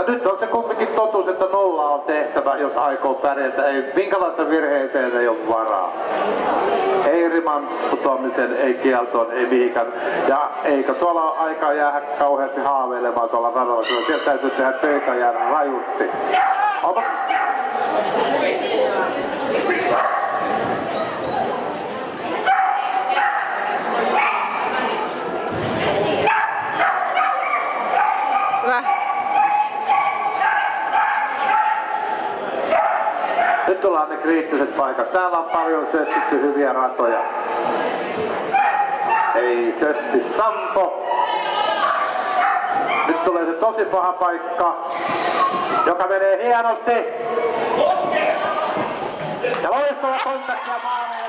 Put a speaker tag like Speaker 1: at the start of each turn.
Speaker 1: nyt on se kumminkin totuus, että 0 on tehtävä, jos aikoo pärjätä. Ei, minkälaista virheeseen ei ole varaa. Ei riman putoamisen, ei kieltoon, ei mihinkään. Ja eikö tuolla ole aikaa jäädä kauheasti haaveilemaan tuolla radalla, kyllä sieltä täytyy tehdä töitä jäädä rajusti. Opa. Nyt tullaan ne kriittiset paikat. Täällä on paljon sössitty hyviä ratoja. Ei sössi Sampo. Nyt tulee se tosi paha paikka, joka menee hienosti. Ja loistava kontakti ja maali.